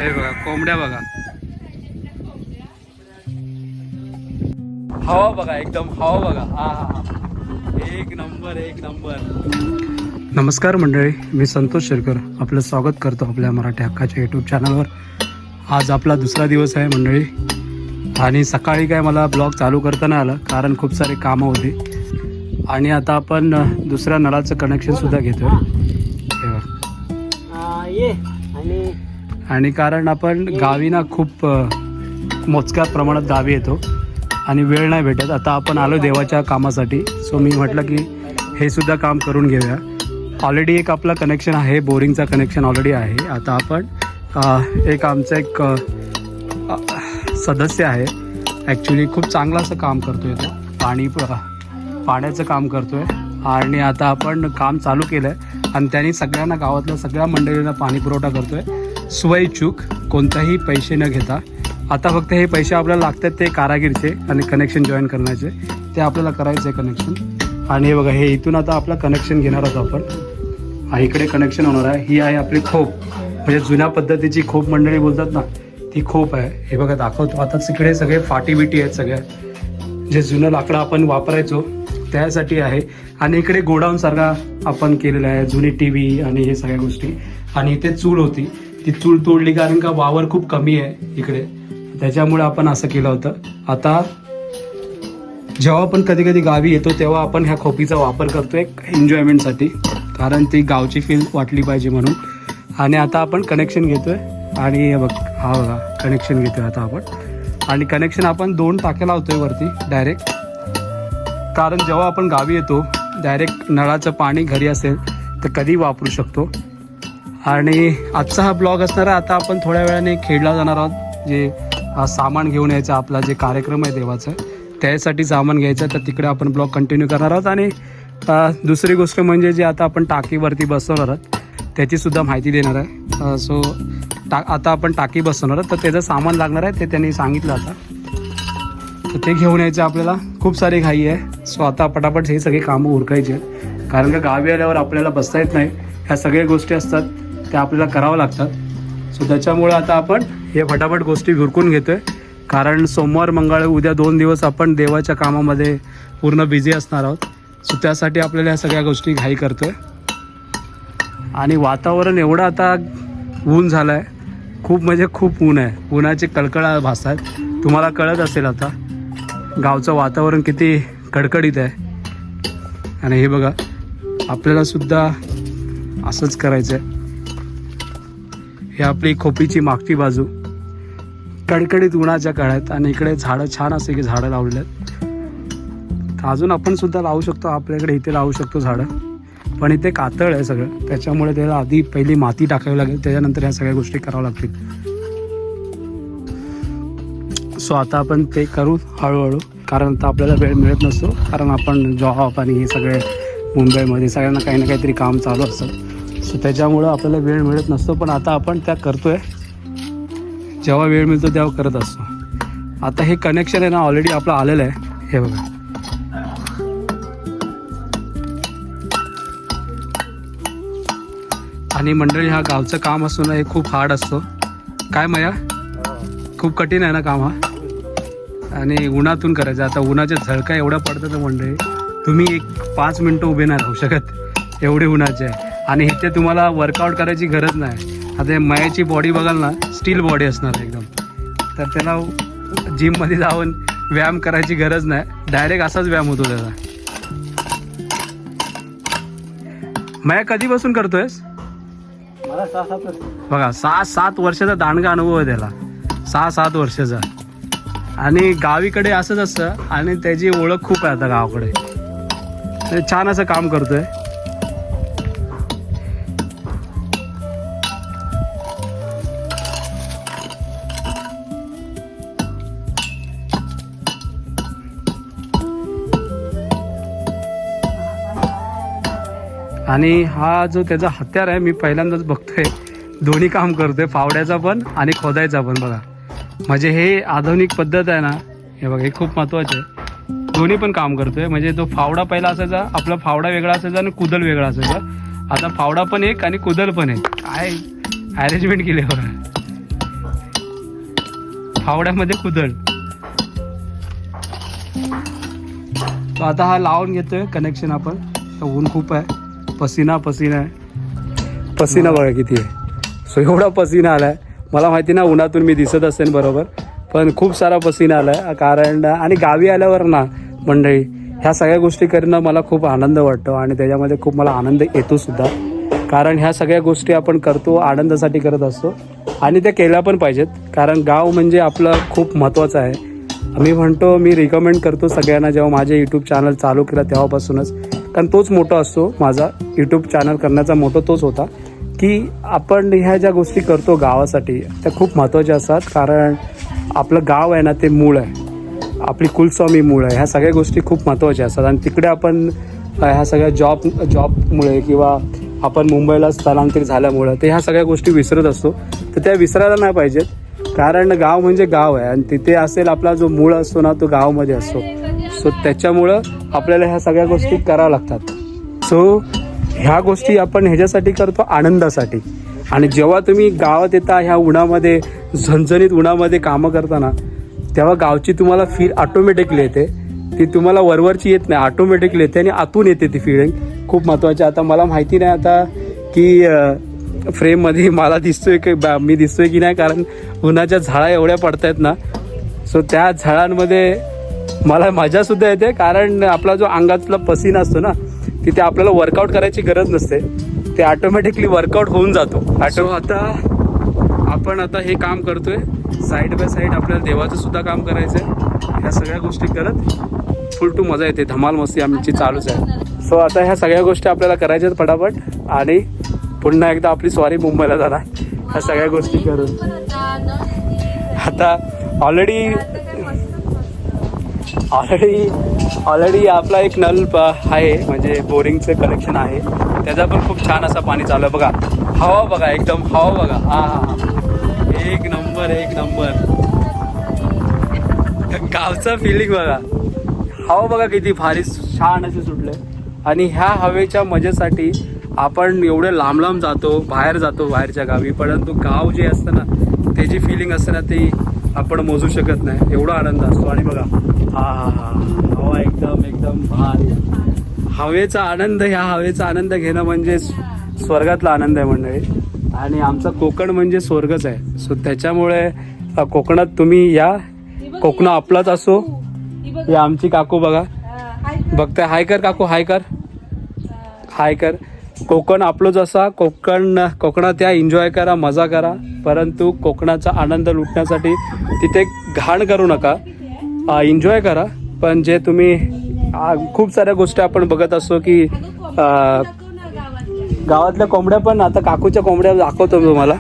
हे बघा कोंबड्या बघा, हवा बघा, एकदम हवा बघा. हा एक नंबर एक नंबर. नमस्कार मंडळी, मी संतोष शेरकर आपलं स्वागत करतो आपल्या मराठी हक्काच्या यूट्यूब चॅनलवर. आज आपला दुसरा दिवस आहे मंडळी, आणि सकाळी काय मला ब्लॉग चालू करता नाही आलं कारण खूप सारे कामं होती. आणि आता आपण दुसऱ्या नळाचं कनेक्शनसुद्धा घेतो आहे. आणि कारण आपण गावी ना खूप मोजक्या प्रमाणात गावी येतो आणि वेळ नाही भेटत. आता आपण आलो देवाच्या कामासाठी, सो मी म्हटलं की हे सुद्धा काम करून घेऊया. ऑलरेडी एक आपलं कनेक्शन आहे, बोरिंगचा कनेक्शन ऑलरेडी आहे. आता आपण एक आमचं एक सदस्य आहे, ॲक्च्युली खूप चांगलं असं काम करतो आहे तो, पाण्याचं काम करतो आहे. आणि आता आपण काम चालू केलं आहे आणि त्यांनी सगळ्यांना, गावातल्या सगळ्या मंडळींना पाणी पुरवठा करतो आहे स्वयंचूक, कोणताही पैसे न घेता. आता फक्त हे पैसे आपल्याला लागतात ते कारागीरचे आणि कनेक्शन जॉईन करण्याचे, ते आपल्याला करायचं आहे कनेक्शन. आणि हे बघा, हे इथून आता आपलं कनेक्शन घेणार आहोत आपण. इकडे कनेक्शन होणार आहे. ही आहे आपली खोप, म्हणजे जुन्या पद्धतीची खोप मंडळी बोलतात ना, ती खोप आहे. हे बघा दाखवतो. आता इकडे सगळे फाटी बिटी आहेत, सगळ्या जे जुनं लाकडं आपण वापरायचो त्यासाठी आहे. आणि इकडे गोडाऊन सारखा आपण केलेला आहे, जुनी टी व्ही आणि हे सगळ्या गोष्टी. आणि इथे चूल होती, ती चूल तोडली कारण का वावर खूप कमी आहे इकडे, त्याच्यामुळे आपण असं केलं होतं. आता जेव्हा आपण कधी कधी गावी येतो तेव्हा आपण ह्या खोपीचा वापर करतो एक एन्जॉयमेंटसाठी, कारण ती गावची फील वाटली पाहिजे म्हणून. आणि आता आपण कनेक्शन घेतोय. आणि बघ, हा बघा कनेक्शन घेतोय आता आपण. आणि कनेक्शन आपण 2 टाक्या लावतोय वरती डायरेक्ट, कारण जेव्हा आपण गावी येतो डायरेक्ट नळाचं पाणी घरी असेल तर कधी वापरू शकतो. आणि आजचा हा ब्लॉग असणार आहे. आता आपण थोड्या वेळाने खेडला जाणार आहोत, जे सामान घेऊन यायचं, आपला जे कार्यक्रम आहे देवाचा त्यासाठी सामान घ्यायचं, तर तिकडे आपण ब्लॉग कंटिन्यू करणार आहोत. आणि दुसरी गोष्ट म्हणजे जे आता आपण टाकीवरती बसवणार आहोत त्याचीसुद्धा माहिती देणार आहे. सो आता आपण टाकी बसवणार आहोत, तर त्याचं सामान लागणार आहे ते त्यांनी सांगितलं आता, तर ते घेऊन यायचं आपल्याला. खूप सारी घाई आहे. सो आता पटापट हे सगळे कामं उरकायचे, कारण का गावी आल्यावर आपल्याला बसता येत नाही, ह्या सगळ्या गोष्टी असतात त्या आपल्याला करावं लागतात. सो त्याच्यामुळे आता आपण हे फटाफट गोष्टी उरकून घेतो आहे, कारण सोमवार मंगळ उद्या 2 दिवस आपण देवाच्या कामामध्ये पूर्ण बिझी असणार आहोत. सो त्यासाठी आपल्याला ह्या सगळ्या गोष्टी घाई करतो आहे. आणि वातावरण एवढं आता ऊन झालं आहे, खूप म्हणजे खूप ऊन आहे, उन्हाचे कळकळा भासतात. तुम्हाला कळत असेल आता गावचं वातावरण किती कडकडीत आहे. आणि हे बघा, आपल्याला सुद्धा असंच करायचं आहे. हे आपली खोपीची मागची बाजू कडकडीत उन्हाच्या काळात, आणि इकडे झाडं छान असे की झाडं लावलेली आहेत. अजून आपण सुद्धा लावू शकतो, आपल्याकडे इथे लावू शकतो झाडं, पण इथे कातळ आहे सगळं, त्याच्यामुळे त्याला आधी पहिली माती टाकावी लागेल, त्याच्यानंतर ह्या सगळ्या गोष्टी कराव्या लागतील. सो आता आपण ते करू हळूहळू, कारण आता आपल्याला वेळ मिळत नसतो, कारण आपण जॉब आणि हे सगळे मुंबईमध्ये सगळ्यांना काही ना काहीतरी काम चालू असतं. सो त्याच्यामुळं आपल्याला वेळ मिळत नसतो, पण आता आपण त्या करतोय, जेव्हा वेळ मिळतो तेव्हा करत असतो. आता हे कनेक्शन आहे ना ऑलरेडी आपलं आलेलं आहे, हे बघा. आणि मंडळी, हा गावचं काम असतो ना, हे खूप हार्ड असतो. काय माया, खूप कठीण आहे ना काम हा, आणि उन्हातून करायचं. आता उन्हाच्या झळका एवढ्या पडतात मंडळी, तुम्ही 5 मिनटं उभे नाही राहू शकत, एवढे उन्हाचे आहे. आणि इथे तुम्हाला वर्कआउट करायची गरज नाही. आता मयाची बॉडी बघाल ना, स्टील बॉडी असणार एकदम, तर त्याला जिममध्ये जाऊन व्यायाम करायची गरज नाही, डायरेक्ट असाच व्यायाम होतो त्याचा. मया कधीपासून करतोयस? मला 6-7 वर्ष. बघा, 6-7 वर्षाचा दांडगा अनुभव आहे त्याला, 6-7 वर्षाचा. आणि गावीकडे असंच असतं, आणि त्याची ओळख खूप आहे आता गावाकडे. छान असं काम करतोय. आणि हा जो त्याचा हत्यार आहे, मी पहिल्यांदाच बघतोय, दोन्ही काम करतोय, फावड्याचा पण आणि खोदायचा पण. बघा, म्हणजे हे आधुनिक पद्धत आहे ना, हे बघा, हे खूप महत्त्वाचे आहे. दोन्ही पण काम करतोय. म्हणजे तो फावडा पहिला असायचा, आपला फावडा वेगळा असायचा आणि कुदल वेगळा असायचा. आता फावडा पण एक आणि कुदल पण एक. काय अरेंजमेंट केली बघा. फावड्यामध्ये कुदळ. तो आता हा लावून घेतोय कनेक्शन आपण. ऊन खूप आहे, पसीना आहे. पसीना बघा किती आहे. सो एवढा पसीना आलाय. मला माहिती ना उन्हातून मी दिसत असेल बरोबर, पण खूप सारा पसीना आलाय. कारण आणि गावी आल्यावर ना मंडळी ह्या सगळ्या गोष्टी करणं मला खूप आनंद वाटतो आणि त्याच्यामध्ये खूप मला आनंद येतो सुद्धा. कारण ह्या सगळ्या गोष्टी आपण करतो आनंदासाठी करत असतो आणि त्या केल्या पण पाहिजेत. कारण गाव म्हणजे आपलं खूप महत्त्वाचं आहे. मी म्हणतो, मी रिकमेंड करतो सगळ्यांना, जेव्हा माझे यूट्यूब चॅनल चालू केलं तेव्हापासूनच, कारण तोच मोठा असतो माझा यूट्यूब चॅनल करण्याचा मोठा तोच होता की आपण ह्या ज्या गोष्टी करतो गावासाठी त्या खूप महत्त्वाच्या असतात. कारण आपलं गाव आहे ना ते मूळ आहे, आपली कुलस्वामी मूळ आहे. ह्या सगळ्या गोष्टी खूप महत्त्वाच्या असतात आणि तिकडे आपण ह्या सगळ्या जॉबमुळे किंवा आपण मुंबईला स्थलांतरित झाल्यामुळं ते ह्या सगळ्या गोष्टी विसरत असतो. तर त्या विसरायला नाही पाहिजेत. कारण गाव म्हणजे गाव आहे आणि तिथे असेल आपला जो मूळ असतो ना तो गावामध्ये असतो. सो त्याच्यामुळं आपल्याला ह्या सगळ्या गोष्टी कराव्या लागतात. सो ह्या गोष्टी आपण ह्याच्यासाठी करतो आनंदासाठी. आणि जेव्हा तुम्ही गावात येता ह्या उन्हामध्ये, झणझणीत उन्हामध्ये कामं करताना, तेव्हा गावची तुम्हाला फील ऑटोमॅटिकली येते. ती तुम्हाला वरवरची येत नाही, ऑटोमॅटिकली येते आणि आतून येते ती फिलिंग. खूप महत्त्वाची. आता मला माहिती नाही आता की फ्रेममध्ये मला दिसतोय की मी दिसतोय की नाही, कारण उन्हाच्या झळा एवढ्या पडत आहेत ना. सो त्या झळांमध्ये मला मजासुद्धा येते. कारण आपला जो अंगातला पसीना असतो ना तिथे आपल्याला वर्कआउट करायची गरज नसते, ते ऑटोमॅटिकली वर्कआउट होऊन जातो. आता आपण हे काम करतोय साईड बाय साईड. आपल्याला देवाचं सुद्धा काम करायचं आहे. ह्या सगळ्या गोष्टी करत फुल टू मजा येते, धमाल मस्ती आमची चालूच आहे. सो आता ह्या सगळ्या गोष्टी आपल्याला करायच्या आहेत पटापट आणि पुन्हा एकदा आपली स्वारी मुंबईला जाणार ह्या सगळ्या गोष्टी करून. आता ऑलरेडी आपला एक नल आहे, म्हणजे बोरिंगचं कनेक्शन आहे. त्याचा पण खूप छान असा पाणी चालू आहे. बघा हवा बघा, एकदम हवा बघा. हा एक नंबर गावचा फिलिंग बघा. हवा बघा किती भारी छान असे सुटले. आणि ह्या हवेच्या मजेसाठी आपण एवढे लांब जातो, बाहेरच्या गावी. परंतु गाव जे असतं ना त्याची फिलिंग असते ना ती आपण मोजू शकत नाही, एवढा आनंद असतो. आणि बघा हवा एकदम भारी. हवेचा आनंद घेणं म्हणजे स्वर्गातला आनंद आहे मंडळी. आणि आमचा कोकण म्हणजे स्वर्गच आहे. सो त्याच्यामुळे कोकणात तुम्ही या. कोकण आपलाच असो. ही आमची काकू बघा, बघताय. हाय कर काकू, हाय कर. कोकण आपलंच असा. कोकणात या, एन्जॉय करा, मजा करा. परंतु कोकणाचा आनंद लुटण्यासाठी तिथे घाण करू नका, एन्जॉय करा. पण जे तुम्ही खूप साऱ्या गोष्टी आपण बघत असतो की गावातल्या कोंबड्या पण, आता काकूच्या कोंबड्या दाखवतो तुम्हाला.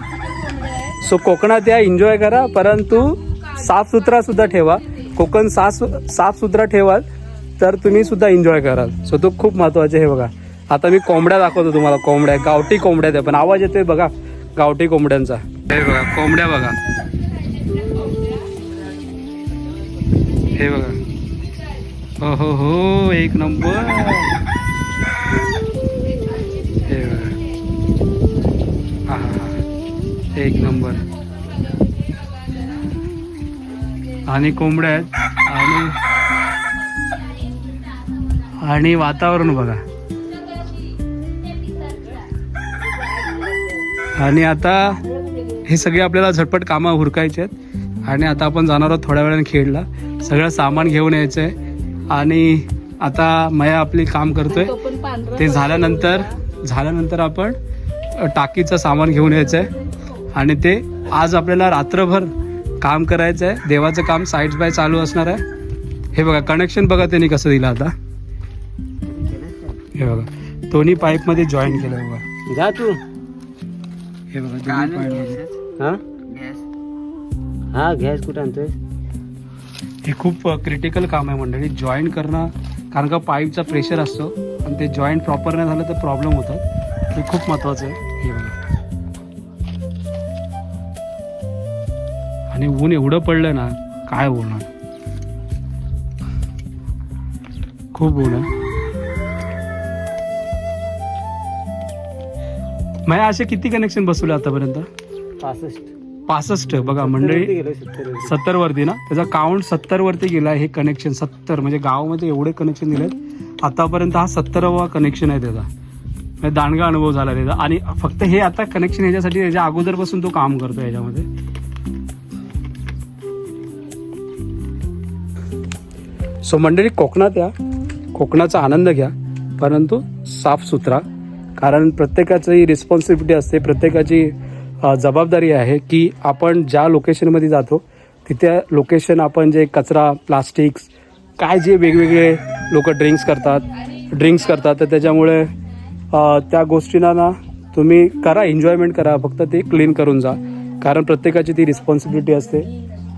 सो कोकणात या, एन्जॉय करा, परंतु साफसुथरा सुद्धा ठेवा. कोकण साफसुथरा ठेवाल तर तुम्ही सुद्धा एन्जॉय कराल. सो तो खूप महत्त्वाचे आहे. बघा आता मी कोंबड्या दाखवतो तुम्हाला. कोंबड्या, गावठी कोंबड्या त्या, पण आवाज येतोय बघा गावठी कोंबड्यांचा. हे बघा कोंबड्या बघा, हे बघा. हो एक नंबर. हे बघा, एक नंबर. आणि कोंबड्या आहेत आणि वातावरण बघा. आणि आता हे सगळे आपल्याला झटपट कामं हुरकायचे आहेत. आणि आता आपण जाणार आहोत थोड्या वेळाने खेडला. सगळं सामान घेऊन यायचं आहे. आणि आता मया आपली काम करतोय, ते झाल्यानंतर आपण टाकीचं सामान घेऊन यायचं आहे. आणि ते आज आपल्याला रात्रभर काम करायचं आहे. देवाचं काम साईड बाय चालू असणार आहे. हे बघा कनेक्शन बघा त्यांनी कसं दिलं. आता हे बघा दोन्ही पाईपमध्ये जॉईन केलं आहे बघा. जा तू. हे बघा दोन्ही पाईपमध्ये. हा गॅस कुठं आणतोय? हे खूप क्रिटिकल काम आहे मंडळी, जॉईन करणं. कारण का पाईपचा प्रेशर असतो आणि ते जॉईंट प्रॉपर नाही झालं तर प्रॉब्लेम होतात. हे खूप महत्त्वाचं आहे. हे बघा. आणि ऊन एवढं पडलं ना काय बोलणार, खूप ऊन आहे. मग असे किती कनेक्शन बसवले आतापर्यंत? 65. 65 बघा मंडळी, गेलो 70. 70 वरती ना, त्याचा काउंट 70 वरती गेला. हे कनेक्शन 70 म्हणजे गावामध्ये एवढे कनेक्शन दिलेत आतापर्यंत. हा 70वा कनेक्शन आहे त्याचा. म्हणजे दांडगा अनुभव झाला त्याचा. आणि फक्त हे आता कनेक्शन ह्याच्यासाठी, त्याच्या अगोदरपासून तो काम करतो याच्यामध्ये. सो मंडळी, कोकणात या, कोकणाचा आनंद घ्या, परंतु साफसुथरा. कारण प्रत्येकाची रिस्पॉन्सिबिलिटी असते, प्रत्येकाची जबाबदारी आहे की आपण ज्या लोकेशनमध्ये जातो तिथे लोकेशन, आपण जे कचरा, प्लास्टिक्स, काय जे वेगवेगळे लोक ड्रिंक्स करतात तर त्याच्यामुळे त्या गोष्टींना ना तुम्ही करा, एन्जॉयमेंट करा, फक्त ते क्लीन करून जा. कारण प्रत्येकाची ती रिस्पॉन्सिबिलिटी असते.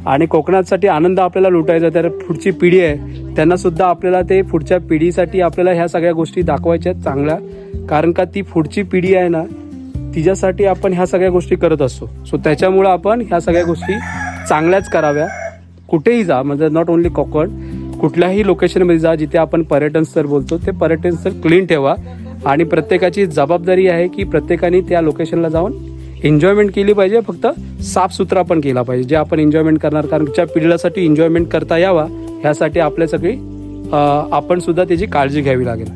आणि कोकणासाठी आनंद आपल्याला लुटायचा, तर पुढची पिढी आहे त्यांनासुद्धा आपल्याला ते पुढच्या पिढीसाठी आपल्याला ह्या सगळ्या गोष्टी दाखवायच्या आहेत चांगल्या. कारण का ती पुढची पिढी आहे ना, तिच्यासाठी आपण ह्या सगळ्या गोष्टी करत असतो. सो त्याच्यामुळं आपण ह्या सगळ्या गोष्टी चांगल्याच कराव्या. कुठेही जा, म्हणजे नॉट ओन्ली कोकण, कुठल्याही लोकेशनमध्ये जा जिथे आपण पर्यटन स्थळ बोलतो, ते पर्यटन स्थळ क्लीन ठेवा. आणि प्रत्येकाची जबाबदारी आहे की प्रत्येकाने त्या लोकेशनला जाऊन एन्जॉयमेंट केली पाहिजे, फक्त साफसुथरा पण केला पाहिजे जे आपण एन्जॉयमेंट करणार. कारण त्या पिढीसाठी एन्जॉयमेंट करता यावा ह्यासाठी आपल्या सगळी आपण सुद्धा त्याची काळजी घ्यावी लागेल.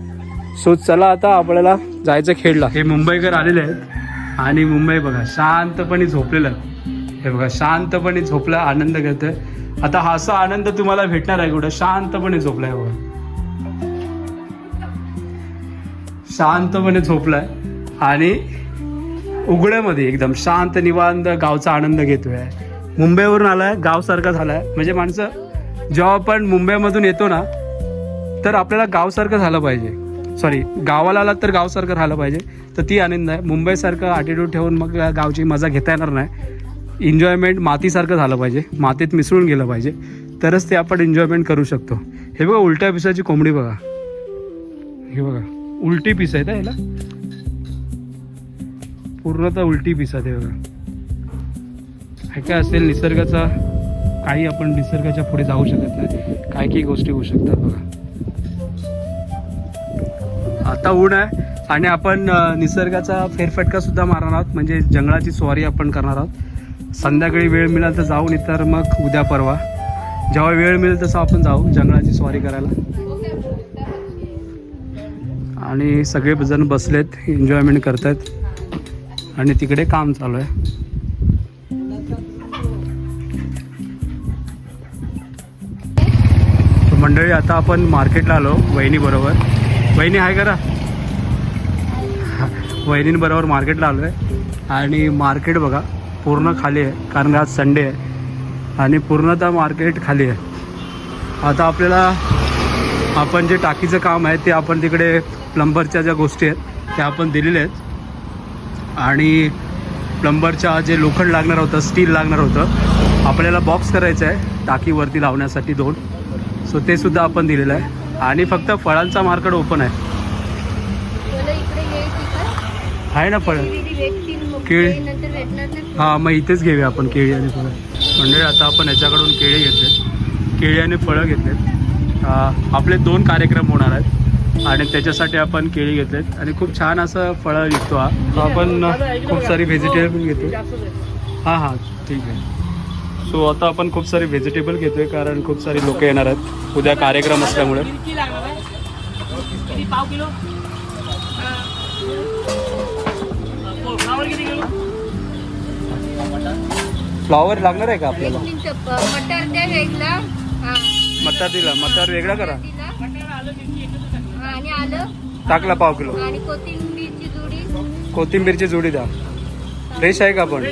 सो चला, आता आपल्याला जायचं खेडला. हे मुंबईकर आलेले आहेत आणि मुंबई बघा शांतपणे झोपलेलं. हे बघा शांतपणे झोपला, आनंद घेतोय. आता हा असा आनंद तुम्हाला भेटणार आहे कुठं, शांतपणे झोपलाय बघा, शांतपणे झोपलाय आणि उघड्यामध्ये एकदम शांत निवांत गावचा आनंद घेतोय. मुंबईवरून आलाय, गावसारखा झालाय. म्हणजे माणसं जेव्हा आपण मुंबईमधून येतो ना, तर आपल्याला गावसारखं झालं पाहिजे. सॉरी, गावाला आलात तर गावसारखं राहिलं पाहिजे, तर ती आनंद आहे. मुंबईसारखं ॲटिट्यूड ठेवून मग गावची मजा घेता येणार नाही. एन्जॉयमेंट मातीसारखं झालं पाहिजे, मातीत मिसळून गेलं पाहिजे, तरच ते आपण एन्जॉयमेंट करू शकतो. हे बघा उलट्या पिसाची कोंबडी बघा, हे बघा उलटी पिस आहे ह्याला, पूर्णतः उलटी पिस आहे. बघा हे काय असेल निसर्गाचा, काही आपण निसर्गाच्या पुढे जाऊ शकत नाही, काय काही गोष्टी होऊ शकतात. बघा आता ऊन आहे आणि आपण निसर्गाचा फेरफटका सुद्धा मारणार आहोत, म्हणजे जंगलाची स्वारी आपण करणार आहोत. संध्याकाळी वेळ मिळाल तर जाऊ, नाही तर मग उद्या परवा जेव्हा वेळ मिळेल तसं आपण जाऊ जंगलाची स्वारी करायला. आणि सगळे जण बसलेत, एन्जॉयमेंट करतायत आणि तिकडे काम चालू आहे. मंडळी, आता आपण मार्केटला आलो वहिनीबरोबर. वहिनी आहे करा, वहिनींबरोबर मार्केटला आलो आहे. आणि मार्केट बघा पूर्ण खाली आहे, कारण आज संडे आहे आणि पूर्णतः मार्केट खाली आहे. आता आपल्याला आपण जे टाकीचं काम आहे ते आपण तिकडे प्लंबरच्या ज्या गोष्टी आहेत त्या आपण दिलेल्या आहेत. आणि प्लंबरच्या जे लोखंड लागणार होतं, स्टील लागणार होतं, आपल्याला बॉक्स करायचं आहे टाकीवरती लावण्यासाठी 2. सो ते सुद्धा आपण दिलेलं आहे. आणि फक्त फळांचा मार्केट ओपन आहे ना, फळ केळी. हां, मग इथेच घेऊया आपण केळी आणि फळं. म्हणजे आता आपण याच्याकडून केळी घेतले, केळी आणि फळं घेतलेत. आपले 2 कार्यक्रम होणार आहेत आणि त्याच्यासाठी आपण केळी घेतलेत. आणि खूप छान असं फळं विकतो हा. आपण खूप सारी व्हेजिटेबल घेतो. हां ठीक आहे. सो आता आपण खूप सारे व्हेजिटेबल घेतोय, कारण खूप सारे लोक येणार आहेत उद्या कार्यक्रम असल्यामुळे. फ्लॉवर लागणार आहे का आपल्याला? मटर द्या वेगळा, मटार दिला, मटार वेगळा करा आणि आलं टाकला पाव किलो. आणि कोथिंबीरची जुडी, कोथिंबीरची जोडी द्या. फ्रेश आहे का पण?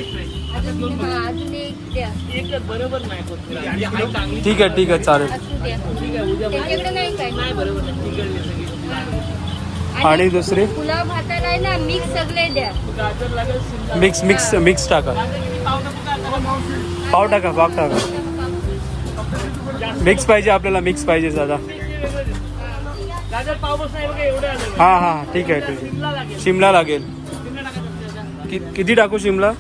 अजून एक द्या. ठीक आहे चालेल. असू द्या. त्यांच्याकडे नाही काय? आणि दुसरे पुलाव भाताला आहे ना, मिक्स सगळे द्या. मिक्स टाका. पाव टाका. मिक्स पाहिजे आपल्याला, मिक्स पाहिजे दादा. हां ठीक आहे. शिमला लागेल. किती टाकू शिमला?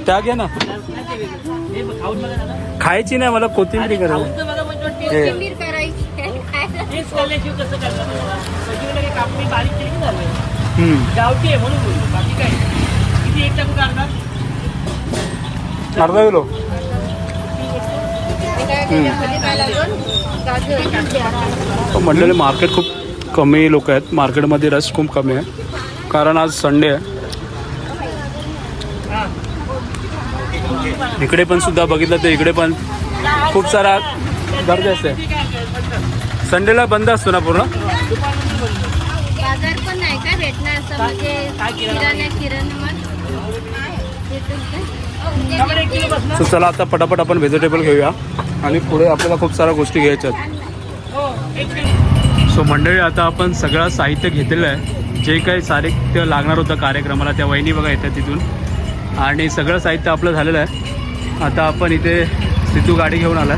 त्या घ्या ना. खायची नाही मला, कोथिंबीर करा. कोथिंबीर करायची. उचलल्याशिवाय कसं करणार सगळीकडे काही कापणी बारीक केली की झालं हम्म. गावठी आहे म्हणून बोलतो बाकी काय किती एक टाकून काढणार अर्धा किलो त्याच्यामध्ये काय लागेल गाजर मंडळी मार्केट खूप कमी लोक आहेत मार्केटमध्ये रश खूप कमी आहे कारण आज संडे आहे इकडे पण सुद्धा बघितलं तर इकडे पण खूप सारा गर्दी असते संडेला बंद असतो ना पूर्ण बाजार पण नाही का भेटणार असं म्हणजे किराणा सो चला आता पटापट आपण व्हेजिटेबल घेऊया आणि पुढे आपल्याला खूप साऱ्या गोष्टी घ्यायच्या आहेत सो मंडळी आता आपण सगळं साहित्य घेतलेलं आहे जे काही साहित्य लागणार होतं कार्यक्रमाला त्या वहिनी बघा येतात तिथून आणि सगळं साहित्य आपलं झालेलं आहे आता आपण इथे सिद्धू गाडी घेऊन आला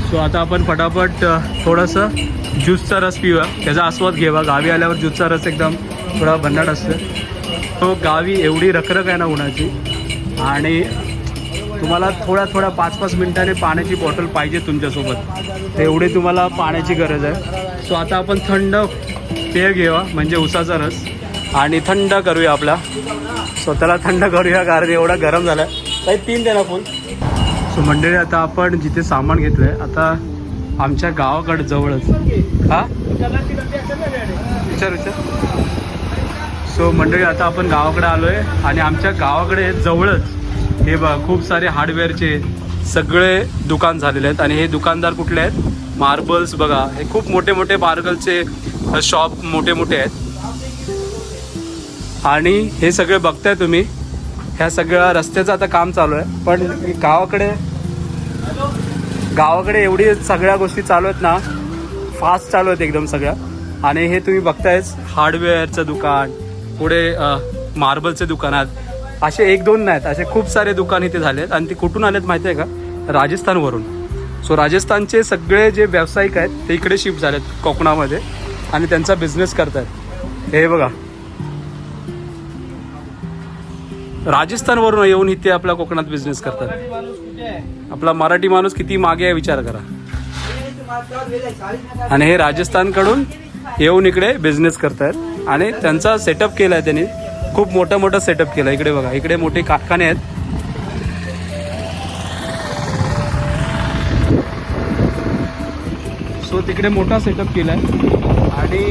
सो आता आपण पटापट थोडंसं ज्यूसचा रस पिऊया त्याचा आस्वाद घ्यावा गावी आल्यावर ज्यूसचा रस एकदम थोडा भन्नाट असतो तो गावी एवढी रखरख आहे ना उन्हाची आणि तुम्हाला थोड्या 5-5 मिनिटांनी पाण्याची बॉटल पाहिजे तुमच्यासोबत तेवढी तुम्हाला पाण्याची गरज आहे सो आता आपण थंड पेय घेऊया म्हणजे उसाचा रस आणि थंड करूया आपला स्वतःला थंड करूया कारण एवढा गरम झाला आहे काही 3 द्या ना फुल सो मंडळी आता आपण जिथे सामान घेतलं आहे आता आमच्या गावाकडे जवळच हा विचार सो मंडळी आता आपण गावाकडे आलो आहे आणि आमच्या गावाकडे जवळच हे बघा खूप सारे हार्डवेअरचे सगळे दुकान झालेले आहेत आणि हे दुकानदार कुठले आहेत मार्बल्स बघा हे खूप मोठे मोठे मार्बलचे शॉप मोठे मोठे आहेत आणि हे सगळे बघताय तुम्ही ह्या सगळ्या रस्त्याचं आता काम चालू आहे पण गावाकडे एवढी सगळ्या गोष्टी चालू आहेत ना फास्ट चालू आहेत एकदम सगळ्या आणि हे तुम्ही बघतायच हार्डवेअरचं दुकान पुढे मार्बलचे दुकानात असे 1-2 नाहीत असे खूप सारे दुकान इथे झाले आहेत आणि ते कुठून आलेत माहिती आहे का राजस्थानवरून सो राजस्थानचे सगळे जे व्यावसायिक आहेत ते इकडे शिफ्ट झालेत कोकणामध्ये आणि त्यांचा बिझनेस करतायत हे बघा राजस्थानवरून येऊन इथे आपल्या कोकणात बिझनेस करतात आपला मराठी माणूस किती मागे आहे विचार करा आणि हे राजस्थानकडून येऊन इकडे बिझनेस करतायत आणि त्यांचा सेटअप केला आहे त्यांनी खूप मोठा सेटअप केला इकडे बघा इकडे मोठे कारखाने आहेत सो तिकडे मोठा सेटअप केला आहे आणि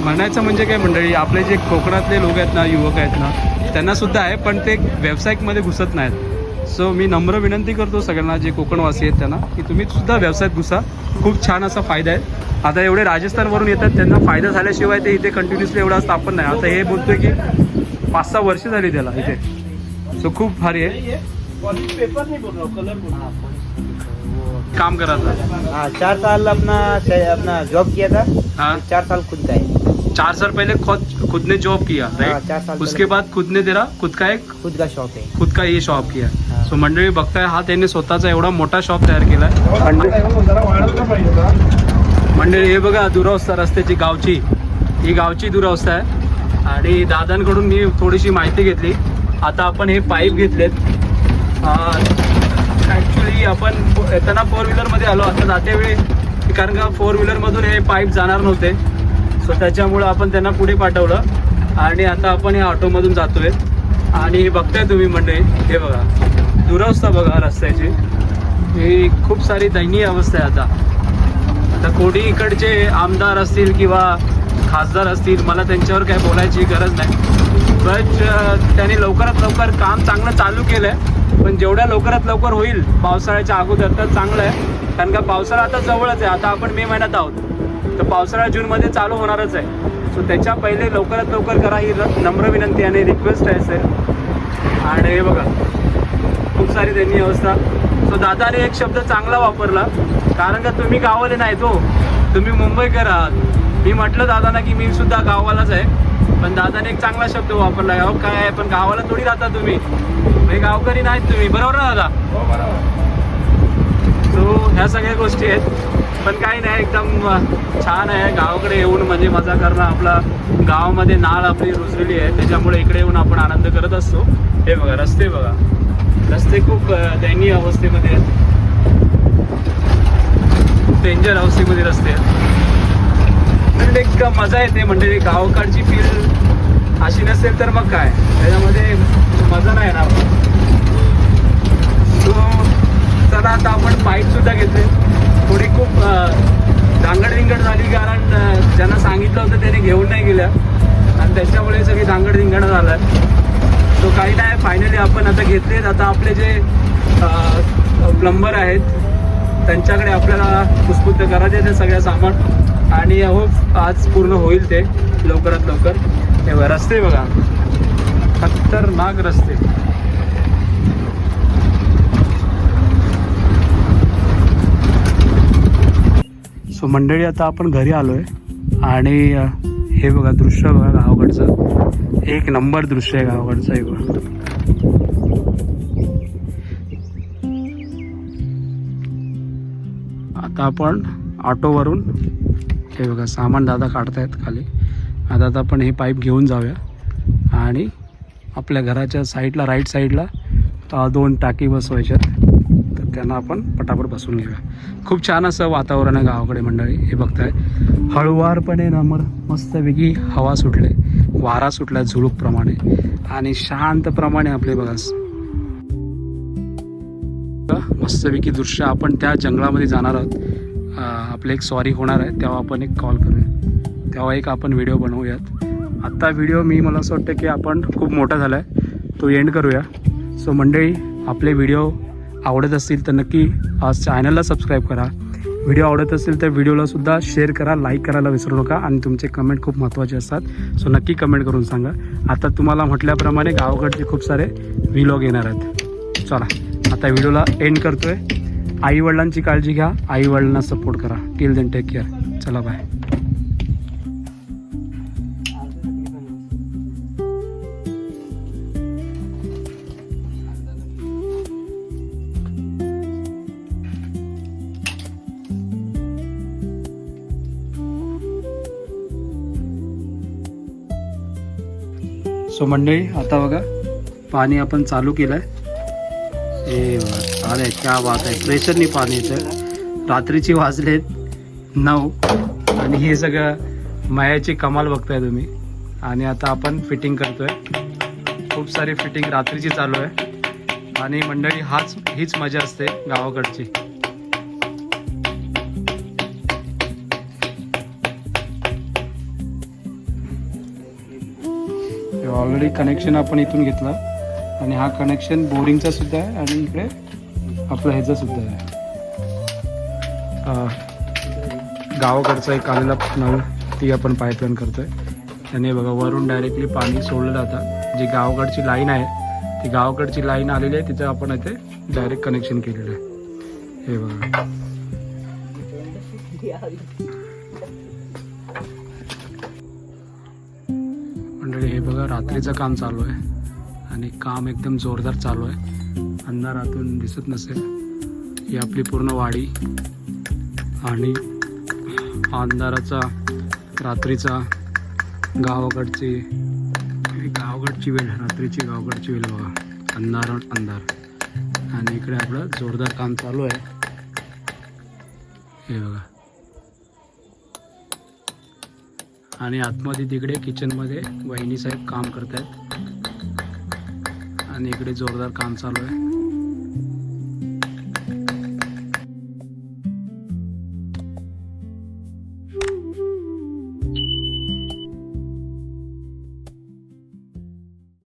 म्हणायचं म्हणजे काय मंडळी आपले जे कोकणातले लोक आहेत ना युवक आहेत ना त्यांना सुद्धा आहे पण ते व्यावसायिकमध्ये घुसत नाहीत सो मी नम्र विनंती करतो सगळ्यांना जे कोकणवासी आहेत त्यांना की तुम्ही सुद्धा व्यवसायात घुसा खूप छान असा फायदा आहे आता एवढे राजस्थानवरून येतात त्यांना फायदा झाल्याशिवाय ते इथे कंटिन्युअसली एवढा स्थापन नाही आता हे बोलतोय की 5-6 वर्ष झाली त्याला इथे सो खूप भारी आहे काम करा था हाँ 4 साल अपना जॉब किया था हाँ 4 साल खुद का है 4 साल पहले खुद ने जॉब किया हाँ, राइट 4 साल उसके बाद खुद ने तेरा खुद का एक खुद का शॉप है खुद का ये शॉप किया हाँ. सो मंडळी बघताय हा त्यांनी स्वतःचा एवढा मोठा शॉप तयार केलाय मंडळी हे बघा दुरावस्था रस्त्याची गावची ही गावची दुरावस्था आहे आणि दादांकडून मी थोडीशी माहिती घेतली आता आपण हे पाईप घेतलेत ॲक्च्युली आपण येताना 4 व्हीलरमध्ये आलो आता जातेवेळी कारण का 4 व्हीलरमधून हे पाईप जाणार नव्हते सो त्याच्यामुळं आपण त्यांना पुढे पाठवलं आणि आता आपण या ऑटोमधून जातोय आणि हे बघताय तुम्ही मंडळी हे बघा दुरावस्था बघा रस्त्याची ही खूप सारी दयनीय अवस्था आहे आता कोणी इकडचे आमदार असतील किंवा खासदार असतील मला त्यांच्यावर काय बोलायची गरज नाही बट त्यांनी लवकरात लवकर काम चांगलं चालू केलं आहे पण जेवढ्या लवकरात लवकर होईल पावसाळ्याच्या अगोदर तर चांगलं आहे कारण का पावसाळा आता जवळच आहे आता आपण मे महिन्यात आहोत तर पावसाळा जूनमध्ये चालू होणारच आहे सो त्याच्या पहिले लवकरात लवकर करा ही नम्र विनंती आणि रिक्वेस्ट आहे सर आणि हे बघा खूप सारी त्यांनी अवस्था सो दादाने एक शब्द चांगला वापरला कारण का तुम्ही गावाले नाही तो तुम्ही मुंबईकर आहात मी म्हटलं दादांना की मी सुद्धा गावालाच आहे पण दादाने एक चांगला शब्द वापरला अहो काय आहे पण गावाला थोडी राहता तुम्ही म्हणजे गावकरी नाहीत तुम्ही बरोबर ना दादा सो ह्या सगळ्या गोष्टी आहेत पण काही नाही एकदम छान आहे गावाकडे येऊन म्हणजे मजा करणं आपला गावामध्ये नाळ आपली रुजलेली आहे त्याच्यामुळे इकडे येऊन आपण आनंद करत असतो हे बघा रस्ते खूप दयनीय अवस्थेमध्ये आहेत खूप डेंजर अवस्थेमध्ये रस्ते आहेत तर एक मजा येते म्हणजे गावाकडची फील अशी नसेल तर मग काय त्याच्यामध्ये मजा नाही येणार. तो चला आता आपण बाईक सुद्धा घेतली. थोडी खूप धांगडधिंगड झाली कारण ज्यांना सांगितलं होतं त्याने घेऊन नाही गेल्या आणि त्याच्यामुळे सगळी धांगडधिंगड झालं. तो काही नाही, फायनली आपण आता घेतलेत. आता आपले जे प्लंबर आहेत त्यांच्याकडे आपल्याला पुसपुस करायचे ते सगळ्या सामान आणि होप आज पूर्ण होईल ते लवकरात लवकर. हे बघा रस्ते बघा, खतरनाक रस्ते. सो मंडळी आता आपण घरी आलोय आणि हे बघा दृश्य बघा गावाकडचं, एक नंबर दृश्य आहे गावाकडचं. हे बघा आता आपण ऑटोवरून हे बघा सामान दादा काढतायत खाली. आता आपण हे पाईप घेऊन जाऊया आणि आपल्या घराच्या साईडला राईट साईडला 2 टाकी बसवायच्यात, तर त्यांना आपण पटापट बसवून घेऊया. खूप छान असं वातावरण आहे गावाकडे मंडळी. हे बघताय हळुवारपणे नंबर मस्त वेगळी हवा सुटले, वारा सुटला झुळूकप्रमाणे आणि शांतप्रमाणे आपले बघा मस्तपैकी दृश्य. आपण त्या जंगलामध्ये जाणार आहोत. आपले एक सॉरी होणार आहे तेव्हा आपण एक कॉल करूया, तेव्हा एक आपण व्हिडिओ बनवूयात. आत्ता व्हिडिओ मला असं वाटतं की आपण खूप मोठा झाला आहे, तो एंड करूया. सो मंडळी आपले व्हिडिओ आवडत असतील तर नक्की आज चॅनलला सबस्क्राईब करा. व्हिडिओ आवडत असेल तर व्हिडिओला सुद्धा शेअर करा, लाईक करायला विसरू नका आणि तुमचे कमेंट खूप महत्त्वाचे असतात. सो नक्की कमेंट करून सांगा. आता तुम्हाला म्हटल्याप्रमाणे गावाकडचे खूप सारे व्लॉग येणार आहेत. चला आता व्हिडिओला एंड करतोय. आईवडिलांची काळजी घ्या, आईवडिलांना सपोर्ट करा. Till then take care. चला बाय. सो मंडळी आता बघा पाणी आपण चालू केलं आहे. हे बघा अरे क्या बात आहे, प्रेशरनी पाणी येतं. रात्रीची वाजलेत 9 आणि हे सगळं मायाची कमाल बघताय तुम्ही. आणि आता आपण फिटिंग करतोय. खूप सारी फिटिंग रात्रीची चालू आहे आणि मंडळी हीच मजा असते गावाकडची. ऑलरेडी कनेक्शन आपण इथून घेतलं आणि हा कनेक्शन बोरिंगचा सुद्धा आहे आणि इकडे आपलं ह्याचं सुद्धा आहे. गावाकडचा एक आलेला नळ ती आपण पाईपलाईन करतोय. त्याने बघा वरून डायरेक्टली पाणी सोडलं जातं. जी गावाकडची लाईन आहे ती गावाकडची लाईन आलेली आहे, तिचं आपण इथे डायरेक्ट कनेक्शन केलेलं आहे. हे बघा मंडळी, हे बघा रात्रीचं काम चालू आहे आणि काम एकदम जोरदार चालू आहे. अंधारातून दिसत नसेल ही आपली पूर्ण वाडी आणि अंधाराचा रात्रीचा गावाकडची वेळ, रात्रीची गावाकडची वेळ बघा. अंधार आणि इकडे आपलं जोरदार काम चालू आहे. हे बघा आणि आतमध्ये तिकडे किचनमध्ये वहिनी साहेब काम करत आहेत आणि इकडे जोरदार काम चालू आहे.